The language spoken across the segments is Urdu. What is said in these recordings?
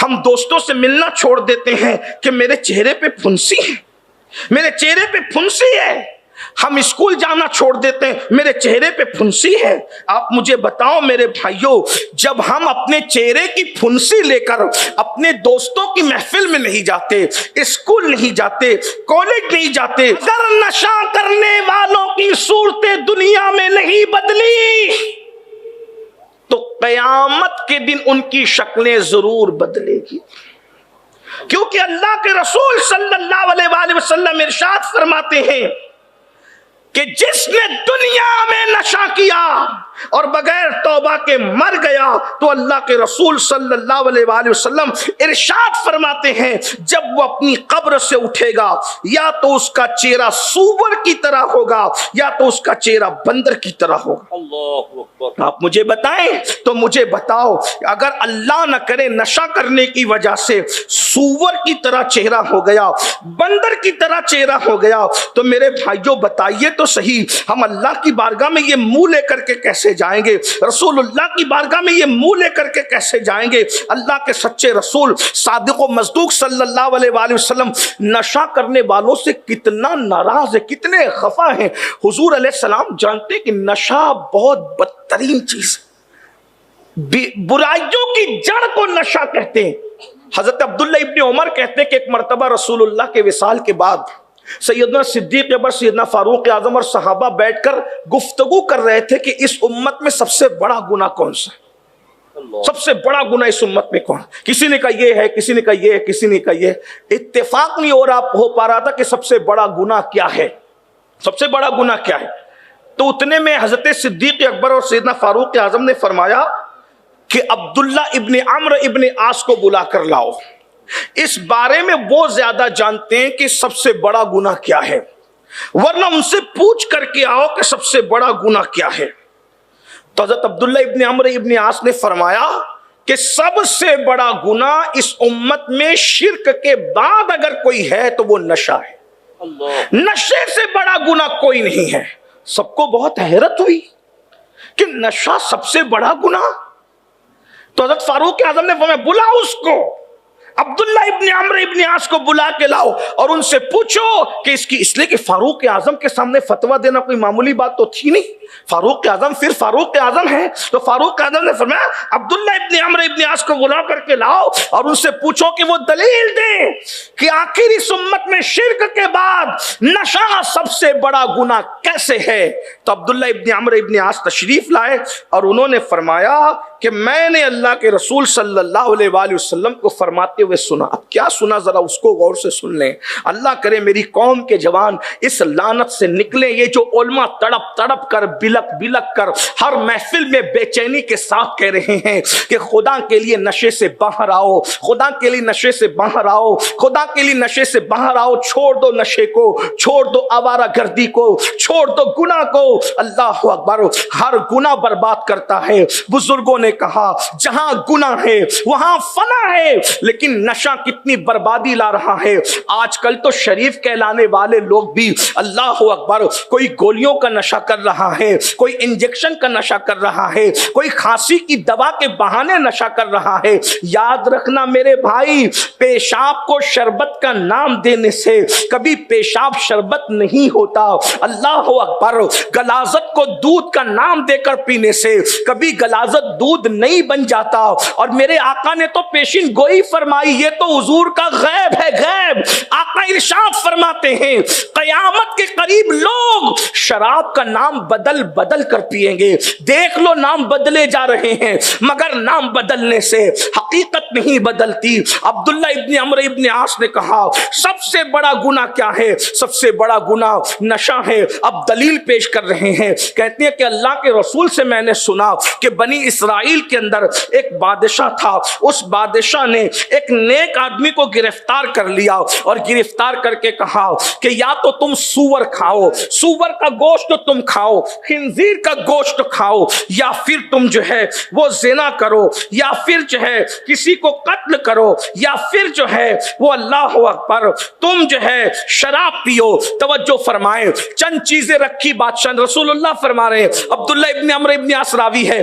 ہم دوستوں سے ملنا چھوڑ دیتے ہیں کہ میرے چہرے پہ پھنسی ہے، میرے چہرے پہ پھنسی ہے۔ ہم اسکول جانا چھوڑ دیتے ہیں، میرے چہرے پہ پھنسی ہے۔ آپ مجھے بتاؤ میرے بھائیوں، جب ہم اپنے چہرے کی پھنسی لے کر اپنے دوستوں کی محفل میں نہیں جاتے، اسکول نہیں جاتے، کالج نہیں جاتے، اگر نشہ کرنے والوں کی صورتیں دنیا میں نہیں بدلی تو قیامت کے دن ان کی شکلیں ضرور بدلے گی، کیونکہ اللہ کے رسول صلی اللہ علیہ وآلہ وسلم ارشاد فرماتے ہیں کہ جس نے دنیا میں نشہ کیا اور بغیر توبہ کے مر گیا تو اللہ کے رسول صلی اللہ علیہ وآلہ وسلم ارشاد فرماتے ہیں جب وہ اپنی قبر سے اٹھے گا یا تو اس کا چہرہ سور کی طرح ہوگا یا تو اس کا چہرہ بندر کی طرح ہوگا۔ اللہ اکبر۔ آپ مجھے بتائیں تو مجھے بتاؤ، اگر اللہ نہ کرے نشہ کرنے کی وجہ سے سور کی طرح چہرہ ہو گیا، بندر کی طرح چہرہ ہو گیا، تو میرے بھائیوں بتائیے تو صحیح، ہم اللہ کی بارگاہ میں یہ منہ لے کر کے کیسے جائیں گے؟ رسول اللہ کی بارگاہ میں یہ منہ لے کر کے کیسے جائیں گے؟ اللہ کے سچے رسول صادق و مصدوق صلی اللہ علیہ وآلہ وسلم نشہ کرنے والوں سے کتنا ناراض ہے، کتنے خفا ہیں۔ حضور علیہ السلام جانتے ہیں کہ نشہ بہت بدترین چیز ہے، برائیوں کی جڑ کو نشہ کہتے ہیں۔ حضرت عبداللہ ابن عمر کہتے ہیں کہ ایک مرتبہ رسول اللہ کے وصال کے بعد سیدنا صدیق اکبر، سیدنا فاروق اعظم اور صحابہ بیٹھ کر گفتگو کر رہے تھے کہ اس امت میں سب سے بڑا گناہ کون سا ہے، سب سے بڑا گناہ اس امت میں کون؟ کسی نے کہا یہ ہے، کسی نے کہا یہ ہے، کسی نے کہا یہ۔ اتفاق نہیں ہو پا رہا تھا کہ سب سے بڑا گناہ کیا ہے، سب سے بڑا گناہ کیا ہے۔ تو اتنے میں حضرت صدیق اکبر اور سیدنا فاروق اعظم نے فرمایا کہ عبداللہ ابن عمرو ابن عاص کو بلا کر لاؤ، اس بارے میں وہ زیادہ جانتے ہیں کہ سب سے بڑا گناہ کیا ہے، ورنہ ان سے پوچھ کر کے آؤ کہ سب سے بڑا گناہ کیا ہے۔ تو حضرت عبداللہ ابن عمرو ابن عاص نے فرمایا کہ سب سے بڑا گناہ اس امت میں شرک کے بعد اگر کوئی ہے تو وہ نشہ ہے، نشے سے بڑا گناہ کوئی نہیں ہے۔ سب کو بہت حیرت ہوئی کہ نشہ سب سے بڑا گناہ۔ تو حضرت فاروق اعظم نے فرمایا بلاؤ اس کو، عبداللہ ابن عمرو ابن عاص کو بلا کے لاؤ اور ان سے پوچھو کہ اس لیے کہ فاروق اعظم کے سامنے فتویٰ دینا کوئی معمولی بات تو تھی نہیں، فاروق اعظم پھر فاروق اعظم ہے۔ تو فاروق اعظم نے فرمایا عبداللہ ابن عمرو ابن عاص کو بلا کر کے لاؤ اور ان سے پوچھو کہ وہ دلیل دیں کہ آخر اس امت میں شرک کے بعد نشہ سب سے بڑا گناہ کیسے ہے۔ تو عبداللہ ابن عمرو ابن عاص تشریف لائے اور انہوں نے فرمایا کہ میں نے اللہ کے رسول صلی اللہ علیہ وآلہ وسلم کو فرماتے ہوئے سنا۔ اب کیا سنا ذرا اس کو غور سے سن لیں، اللہ کرے میری قوم کے جوان اس لعنت سے نکلیں۔ یہ جو علماء تڑپ تڑپ کر بلک بلک کر ہر محفل میں بے چینی کے ساتھ کہہ رہے ہیں کہ خدا کے لیے نشے سے باہر آؤ، خدا کے لیے نشے سے باہر آؤ، خدا کے لیے نشے سے باہر آؤ، چھوڑ دو نشے کو، چھوڑ دو آوارہ گردی کو، چھوڑ دو گناہ کو۔ اللہ اکبر، ہر گناہ برباد کرتا ہے۔ بزرگوں نے کہا جہاں گناہ ہے وہاں فنا ہے، لیکن نشہ کتنی بربادی لا رہا ہے۔ آج کل تو شریف کہلانے والے لوگ بھی اللہ اکبر کوئی گولیوں کا نشہ کر رہا ہے، کوئی انجیکشن کا نشہ کر رہا ہے، کوئی کھانسی کی دوا کے بہانے نشہ کر رہا ہے۔ یاد رکھنا میرے بھائی، پیشاب کو شربت کا نام دینے سے کبھی پیشاب شربت نہیں ہوتا۔ اللہ اکبر، غلاظت کو دودھ کا نام دے کر پینے سے کبھی غلاظت دودھ نہیں بن جاتا۔ اور میرے آقا نے تو پیشین گوئی فرمائی، یہ تو حضور کا غیب ہے، غیب۔ آقا ارشاد فرماتے ہیں قیامت کے قریب لوگ شراب کا نام بدل بدل کر پیئیں گے۔ دیکھ لو نام بدلے جا رہے ہیں مگر نام بدلنے سے حقیقت نہیں بدلتی۔ عبداللہ ابن عمرو ابن عاص نے کہا سب سے بڑا گناہ کیا ہے؟ سب سے بڑا گناہ نشہ ہے۔ اب دلیل پیش کر رہے ہیں، کہتے ہیں کہ اللہ کے رسول سے میں نے سنا کہ بنی اسرائیل کے اندر ایک بادشاہ تھا، اس بادشاہ نے ایک نیک آدمی کو گرفتار کر لیا اور گرفتار کر کے کہا کہ یا تو تم سور کھاؤ، سور کا گوشت تم کھاؤ، خنزیر کا گوشت کھاؤ، یا پھر تم جو ہے وہ زنا کرو، یا پھر جو ہے کسی کو قتل کرو، یا پھر جو ہے وہ اللہ اکبر تم جو ہے شراب پیو۔ توجہ فرمائیں، چند چیزیں رکھی بادشاہ، رسول اللہ فرما رہے ہیں، عبداللہ ابن عمرو ابن عاص راوی ہے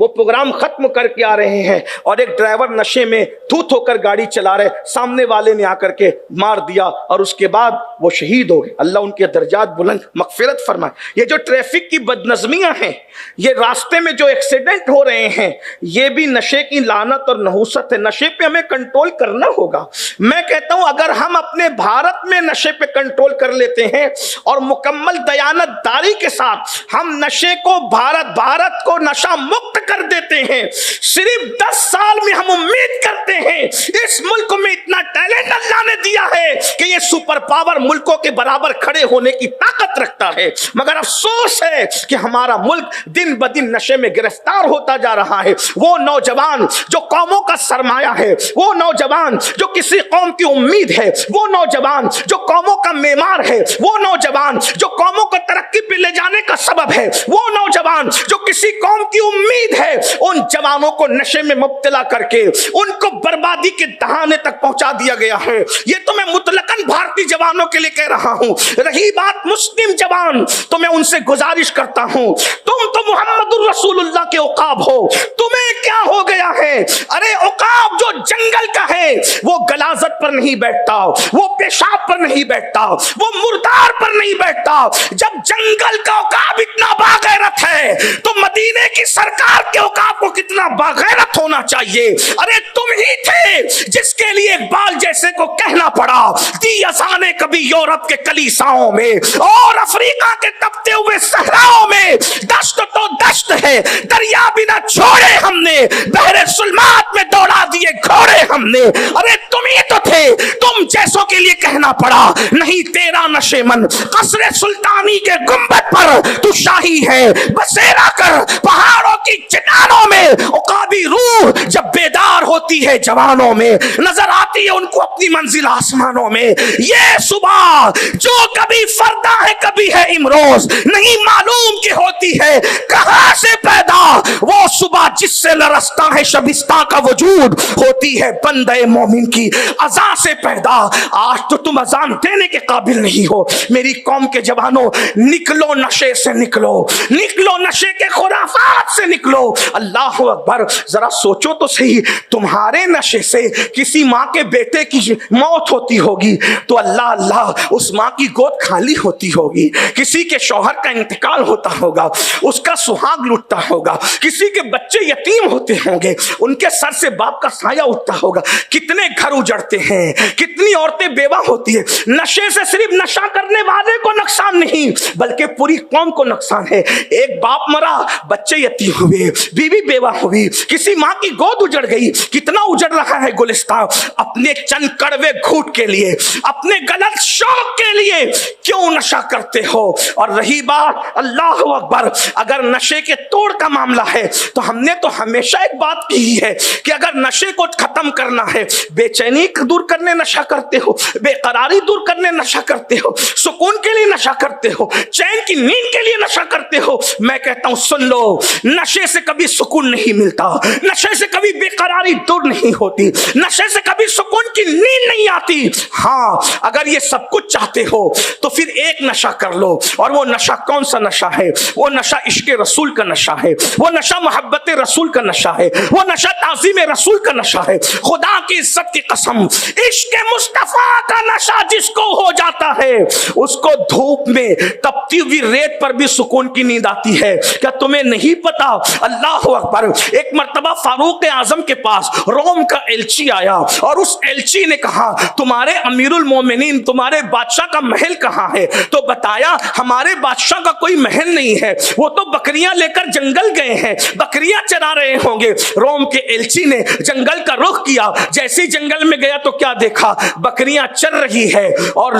وہ پروگرام ختم کر کے آ رہے ہیں اور ایک ڈرائیور نشے میں دھوت ہو کر گاڑی چلا رہے, سامنے والے نے آ کر کے مار دیا اور اس کے بعد وہ شہید ہو گئے. اللہ ان کے درجات بلند مغفرت فرمائے. یہ جو ٹریفک کی بدنظمیاں ہیں, یہ راستے میں جو ایکسیڈنٹ ہو رہے ہیں, یہ بھی نشے کی لعنت اور نحوست ہے. نشے پہ ہمیں کنٹرول کرنا ہوگا. میں کہتا ہوں اگر ہم اپنے بھارت میں نشے پہ کنٹرول کر لیتے ہیں اور مکمل دیانت داری کے ساتھ ہم نشے کو بھارت کو نشہ مکت کر دیتے ہیں, صرف 10 سال میں ہم امید کرتے ہیں اس ملک میں اتنا ٹیلنٹ اللہ نے دیا ہے کہ یہ سپر پاور ملکوں کے برابر کھڑے ہونے کی طاقت رکھتا ہے. مگر افسوس ہے کہ ہمارا ملک دن بدن نشے میں گرفتار ہوتا جا رہا ہے. وہ نوجوان جو قوموں کا سرمایہ ہے, وہ نوجوان جو کسی قوم کی امید ہے, وہ نوجوان جو قوموں کا معمار ہے, وہ نوجوان جو قوموں کو ترقی پہ لے جانے کا سبب ہے, وہ نوجوان جو کسی قوم کی امید ہے, ان جوانوں کو نشے میں مبتلا کر کے ان کو بربادی کے دہانے تک پہنچا دیا گیا ہے. یہ تو میں مطلقاً بھارتی جوانوں کے لیے کہہ رہا ہوں. رہی بات مسلم جوان, تو میں ان سے گزارش کرتا ہوں, تم تو محمد الرسول اللہ کے عقاب ہو, تمہیں کیا ہو گیا ہے؟ ارے عقاب جو جنگل کا ہے وہ غلاظت پر نہیں بیٹھتا, وہ پیشاب پر نہیں بیٹھتا, وہ مردار پر نہیں بیٹھتا. جب جنگل کا عقاب اتنا باغیرت ہے تو مدینے کی سرکار کے عقاب کو کتنا باغیرت ہونا چاہیے. ارے تم ہی تھے جس کے لیے اقبال جیسے کو کہنا پڑا, دی اذانیں کبھی یورپ کے کلیساؤں میں اور افریقہ کے تپتے ہوئے صحراؤں میں, دشت تو دشت ہے, دریا بھی نہ چھوڑے ہم نے, بحر ظلمات میں دوڑا دیے گھوڑے ہم نے. ارے تم ہی تو تھے, تم جیسوں کے لیے کہنا پڑا نہیں تیرا نشے من قصر سلطانی کے گنبد پر تو شاہی ہے, بسیرا کر پہاڑوں کی چٹانوں میں. عقابی روح جب بیدار ہوتی ہے جوانوں میں, نظر آتی ہے ان کو اپنی منزل آسمانوں میں. یہ صبح جو کبھی فردا ہے کبھی ہے امروز, نہیں معلوم کہ ہوتی ہے کہاں سے پیدا. وہ صبح جس سے لرزتا ہے شبستہ کا وجود, ہوتی ہے بندے مومن کی اذان سے پیدا. آج تو تم اذان دینے کے قابل نہیں ہو. میری قوم کے جوانوں, نکلو نشے سے, نکلو نشے کے خرافات سے نکلو. اللہ اکبر, ذرا سوچو تو صحیح, تمہارے نشے سے کسی ماں کے بیٹے کی موت ہوتی ہوگی تو اللہ اس ماں کی گود خالی ہوتی ہوگی. کسی کے شوہر کا انتقال ہوتا ہوگا, اس کا سہاگ لٹتا ہوگا, کسی کے بچے یتیم ہوتے ہوں گے, ان کے سر سے باپ کا سایہ اٹھتا ہوگا. کتنے گھر اجڑتے ہیں, کتنی عورتیں بیوہ ہوتی ہیں. نشے سے صرف نشہ کرنے والے کو نقصان نہیں بلکہ پوری قوم کو نقصان ہے. ایک باپ مرا, بچے یتیم ہوئے, بیوی بیوہ ہوئی, کسی ماں کی گود اجڑ گئی. کتنا اجڑ رہا ہے گلستان اپنے چند کڑوے گھوٹ کے لیے, اپنے غلط شوق کے لیے. کیوں نشہ کرتے ہو؟ اور رہی بات اللہ اکبر, اگر نشے کے توڑ کا معاملہ ہے تو ہم نے تو ہمیشہ ایک بات کی ہے کہ اگر نشے کو ختم کرنا ہے, بے چینی دور کرنے نشہ کرتے ہو, بے قراری دور کرنے نشہ کرتے ہو, سکون کے لیے نشہ کرتے ہو, چین کی نیند کے لیے نشہ کرتے ہو. میں کہتا ہوں سن لو, نشے سے کبھی سکون نہیں ملتا, نشے سے کبھی بے قراری دور نہیں ہوتی, نشے سے کبھی سکون کی نیند نہیں آتی. ہاں اگر یہ سب کچھ چاہتے ہو تو پھر ایک نشہ کر لو, اور وہ نشہ کون سا نشہ ہے؟ وہ نشہ عشق رسول کا نشہ ہے, وہ نشہ محبت رسول کا نشہ ہے, وہ نشہ تعظیم رسول کا نشہ ہے. خدا کی عزت کی قسم, عشق مصطفیٰ کا نشہ جس کو ہو جاتا ہے اس کو دھوپ میں تپتی ہوئی ریت پر بھی سکون کی نیند آتی ہے. کیا تمہیں نہیں پتا؟ اللہ اکبر. ایک مرتبہ فاروق اعظم کے پاس روم کا ایلچی آیا اور اس ایلچی نے کہا تمہارے امیر المومنین, تمہارے بادشاہ کا محل کہاں ہے؟ تو بتایا ہمارے بادشاہ کا کوئی محل نہیں ہے, وہ تو بکریاں لے کر جنگل گئے ہیں, بکریاں چرا رہے ہوں گے. روم کے ایلچی نے جنگل کا رخ کیا, جیسے جنگل میں گیا تو کیا دیکھا؟ بکریاں چر رہی ہے اور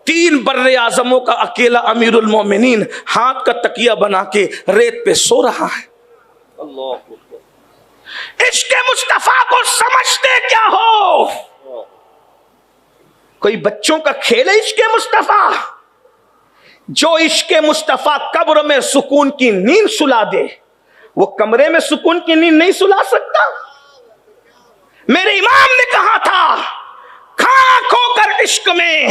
3 بر اعظموں کا اکیلا امیر المومنین ہاتھ کا تکیہ بنا کے ریت پہ سو رہا ہے. اللہ عشق مصطفیٰ کو سمجھتے کیا ہو؟ کوئی بچوں کا کھیل ہے عشق مصطفیٰ؟ جو عشق مصطفیٰ قبر میں سکون کی نیند سلا دے وہ کمرے میں سکون کی نیند نہیں سلا سکتا. میرے امام نے کہا تھا کھا کھو کر عشق میں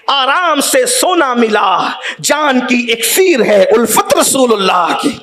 آرام سے سونا ملا, جان کی ایک سیر ہے الفت رسول اللہ کی.